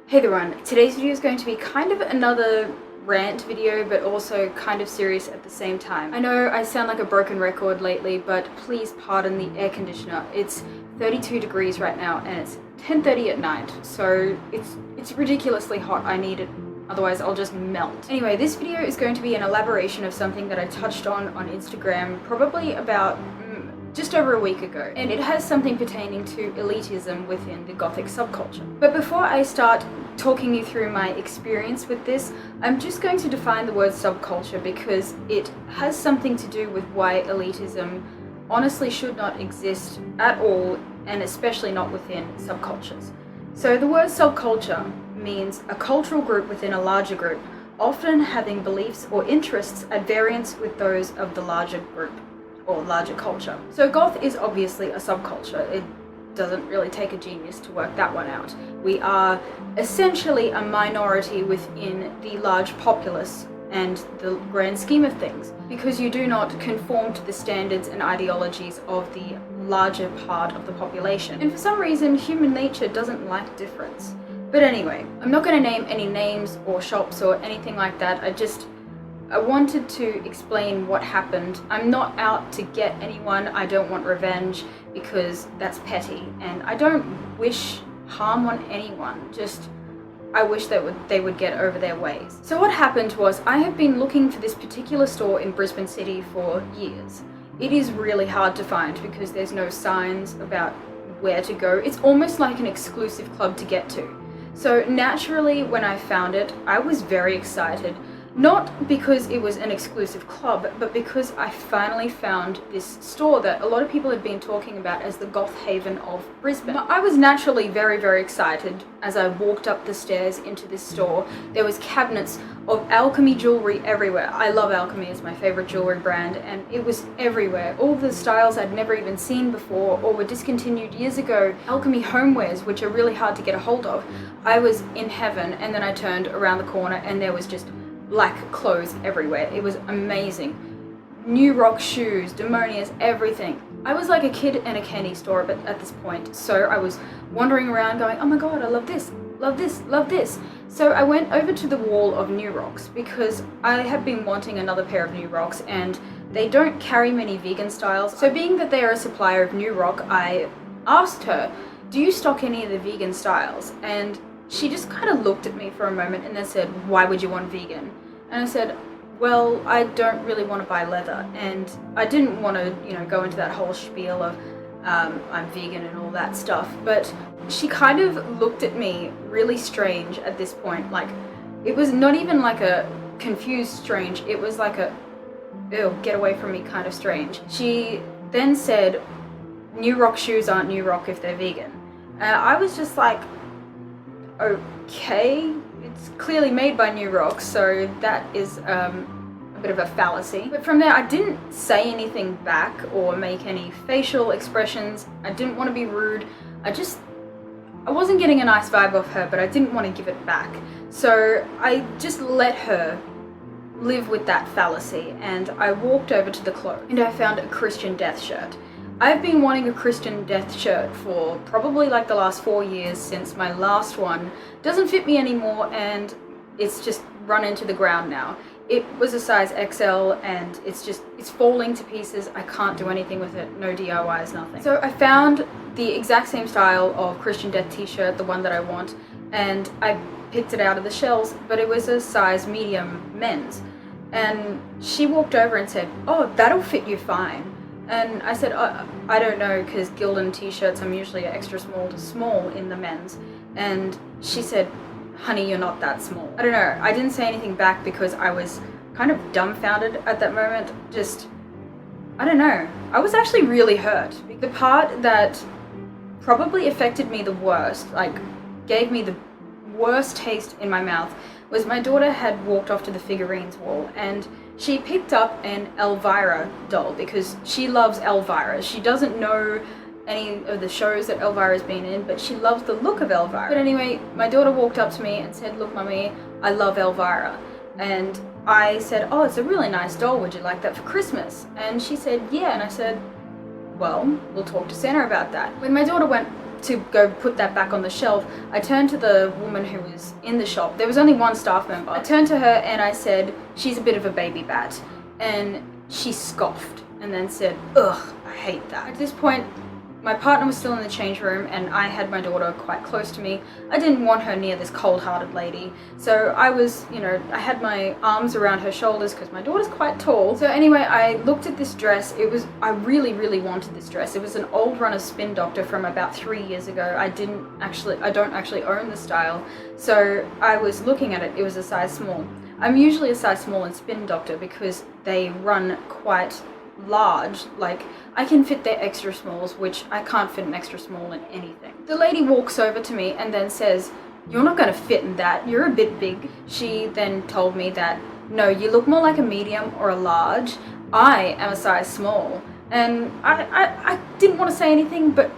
Hey everyone, today's video is going to be kind of another rant video, but also kind of serious at the same time. I know I sound like a broken record lately, but please pardon the air conditioner. It's 32 degrees right now and it's 10:30 at night, so it's ridiculously hot. I need it, otherwise I'll just melt. Anyway, this video is going to be an elaboration of something that I touched on Instagram probably about just over a week ago, and it has something pertaining to elitism within the Gothic subculture. But before I start talking you through my experience with this, I'm just going to define the word subculture because it has something to do with why elitism honestly should not exist at all, and especially not within subcultures. So the word subculture means a cultural group within a larger group, often having beliefs or interests at variance with those of the larger group or larger culture. So Goth is obviously a subculture. It doesn't really take a genius to work that one out. We are essentially a minority within the large populace and the grand scheme of things, because you do not conform to the standards and ideologies of the larger part of the population. And for some reason, human nature doesn't like difference. But anyway, I'm not going to name any names or shops or anything like that. I wanted to explain what happened. I'm not out to get anyone. I don't want revenge because that's petty, and I don't wish harm on anyone. Just I wish that they would get over their ways. So what happened was, I have been looking for this particular store in Brisbane City for years. It is really hard to find because there's no signs about where to go. It's almost like an exclusive club to get to. So naturally, when I found it, I was very excited. Not because it was an exclusive club, but because I finally found this store that a lot of people had been talking about as the Goth haven of Brisbane. I was naturally very, very excited as I walked up the stairs into this store. There was cabinets of alchemy jewelry everywhere. I love alchemy, it's my favorite jewelry brand, and it was everywhere. All the styles I'd never even seen before or were discontinued years ago. Alchemy homewares, which are really hard to get a hold of. I was in heaven, and then I turned around the corner and there was just black clothes everywhere. It was amazing. New Rock shoes, demonias, everything. I was like a kid in a candy store at this point, so I was wandering around going, oh my god, I love this, love this, love this. So I went over to the wall of New Rocks because I have been wanting another pair of New Rocks, and they don't carry many vegan styles. So being that they are a supplier of New Rock, I asked her, do you stock any of the vegan styles? And she just kind of looked at me for a moment and then said, why would you want vegan? And I said, well, I don't really want to buy leather. And I didn't want to, go into that whole spiel of I'm vegan and all that stuff. But she kind of looked at me really strange at this point. Like, it was not even like a confused strange. It was like a, ew, get away from me kind of strange. She then said, New Rock shoes aren't New Rock if they're vegan. I was just like, okay, it's clearly made by New Rock, so that is a bit of a fallacy. But from there, I didn't say anything back or make any facial expressions. I didn't want to be rude. I wasn't getting a nice vibe off her, but I didn't want to give it back. So I just let her live with that fallacy, and I walked over to the clothes and I found a Christian Death shirt. I've been wanting a Christian Death shirt for probably like the last 4 years, since my last one doesn't fit me anymore and it's just run into the ground now. It was a size XL and it's falling to pieces. I can't do anything with it, no DIYs, nothing. So I found the exact same style of Christian Death t-shirt, the one that I want, and I picked it out of the shelves, but it was a size medium men's. And she walked over and said, oh, that'll fit you fine. And I said, I don't know, because Gildan t-shirts, I'm usually extra small to small in the men's. And she said, honey, you're not that small. I don't know, I didn't say anything back because I was kind of dumbfounded at that moment. I don't know. I was actually really hurt. The part that probably affected me the worst, like gave me the worst taste in my mouth, was my daughter had walked off to the figurines wall and she picked up an Elvira doll because she loves Elvira. She doesn't know any of the shows that Elvira's been in, but she loves the look of Elvira. But anyway, my daughter walked up to me and said, look, mummy, I love Elvira. And I said, oh, it's a really nice doll. Would you like that for Christmas? And she said, yeah. And I said, well, we'll talk to Santa about that. When my daughter went to go put that back on the shelf, I turned to the woman who was in the shop. There was only one staff member. I turned to her and I said, "She's a bit of a baby bat." And she scoffed and then said, "Ugh, I hate that." At this point, my partner was still in the change room and I had my daughter quite close to me. I didn't want her near this cold-hearted lady. So I was, I had my arms around her shoulders because my daughter's quite tall. So anyway, I looked at this dress. I really, really wanted this dress. It was an old run of Spin Doctor from about 3 years ago. I don't actually own the style. So I was looking at it. It was a size small. I'm usually a size small in Spin Doctor because they run quite large. Like, I can fit their extra smalls, which I can't fit an extra small in anything. The lady walks over to me and then says, "You're not going to fit in that, you're a bit big." She then told me that, "No, you look more like a medium or a large. I am a size small." And I didn't want to say anything, but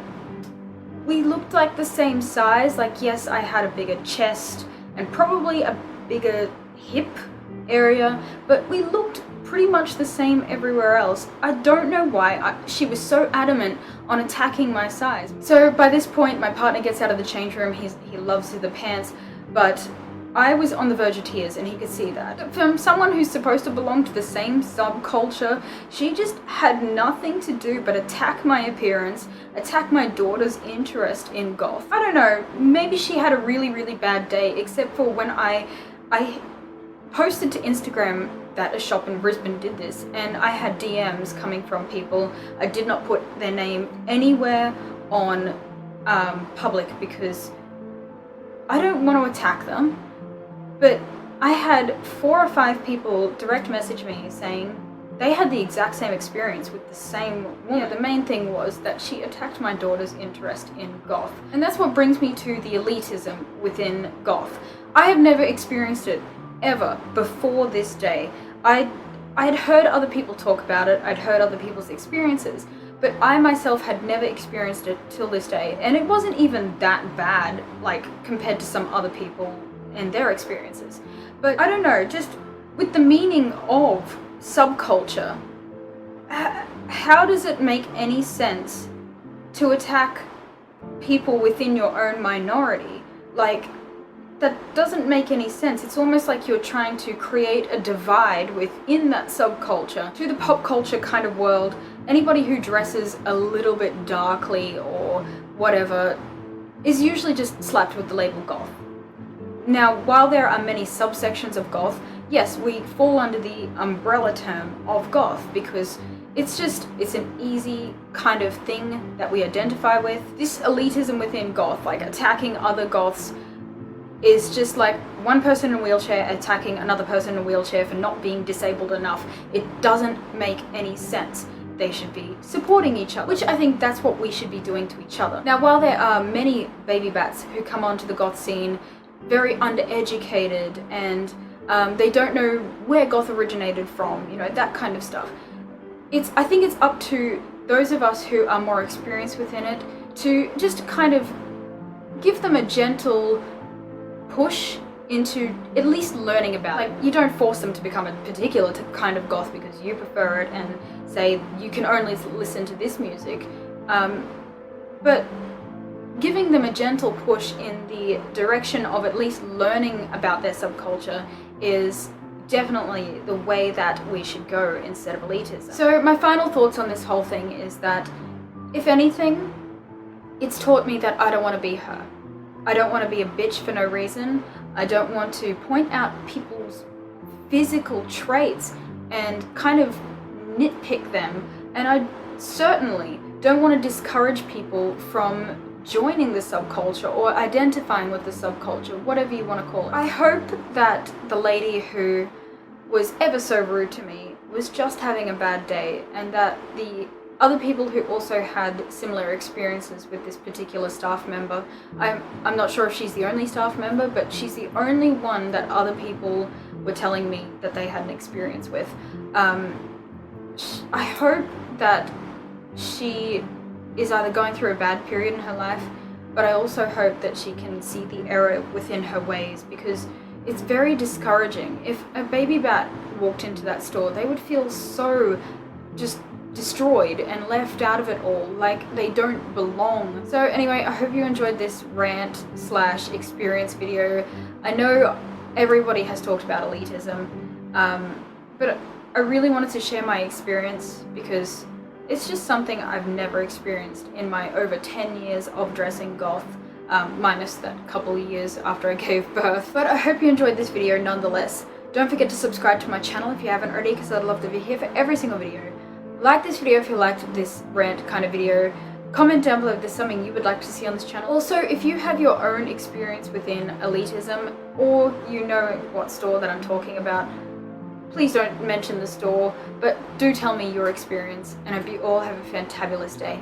we looked like the same size. Like, yes, I had a bigger chest and probably a bigger hip area, but we looked pretty much the same everywhere else. I don't know why she was so adamant on attacking my size. So by this point, my partner gets out of the change room. He loves the pants, but I was on the verge of tears and he could see that. From someone who's supposed to belong to the same subculture, she just had nothing to do but attack my appearance, attack my daughter's interest in goth. I don't know, maybe she had a really, really bad day, except for when I posted to Instagram that a shop in Brisbane did this, and I had DMs coming from people. I did not put their name anywhere on public because I don't want to attack them, but I had 4 or 5 people direct message me saying they had the exact same experience with the same woman. Yeah, the main thing was that she attacked my daughter's interest in goth. And that's what brings me to the elitism within goth. I have never experienced it ever before this day. I had heard other people talk about it, I'd heard other people's experiences, but I myself had never experienced it till this day, and it wasn't even that bad, like, compared to some other people and their experiences. But I don't know, just with the meaning of subculture, how does it make any sense to attack people within your own minority? Like, that doesn't make any sense. It's almost like you're trying to create a divide within that subculture. To the pop culture kind of world, anybody who dresses a little bit darkly or whatever is usually just slapped with the label goth. Now, while there are many subsections of goth, yes, we fall under the umbrella term of goth because it's an easy kind of thing that we identify with. This elitism within goth, like attacking other goths, is just like one person in a wheelchair attacking another person in a wheelchair for not being disabled enough. It doesn't make any sense. They should be supporting each other, which I think that's what we should be doing to each other. Now, while there are many baby bats who come onto the goth scene very undereducated and they don't know where goth originated from, that kind of stuff, I think it's up to those of us who are more experienced within it to just kind of give them a gentle push into at least learning about it. Like, you don't force them to become a particular kind of goth because you prefer it and say you can only listen to this music, but giving them a gentle push in the direction of at least learning about their subculture is definitely the way that we should go instead of elitism. So my final thoughts on this whole thing is that, if anything, it's taught me that I don't want to be her. I don't want to be a bitch for no reason. I don't want to point out people's physical traits and kind of nitpick them. And I certainly don't want to discourage people from joining the subculture or identifying with the subculture, whatever you want to call it. I hope that the lady who was ever so rude to me was just having a bad day, and that the other people who also had similar experiences with this particular staff member, I'm not sure if she's the only staff member, but she's the only one that other people were telling me that they had an experience with. I hope that she is either going through a bad period in her life, but I also hope that she can see the error within her ways, because it's very discouraging. If a baby bat walked into that store, they would feel so just destroyed and left out of it all, like they don't belong. So anyway, I hope you enjoyed this rant slash experience video. I know everybody has talked about elitism, but I really wanted to share my experience because it's just something I've never experienced in my over 10 years of dressing goth, minus that couple of years after I gave birth. But I hope you enjoyed this video nonetheless. Don't forget to subscribe to my channel if you haven't already, because I'd love to be here for every single video. Like this video if you liked this rant kind of video. Comment down below if there's something you would like to see on this channel. Also, if you have your own experience within elitism, or you know what store that I'm talking about, please don't mention the store, but do tell me your experience, and I hope you all have a fantabulous day.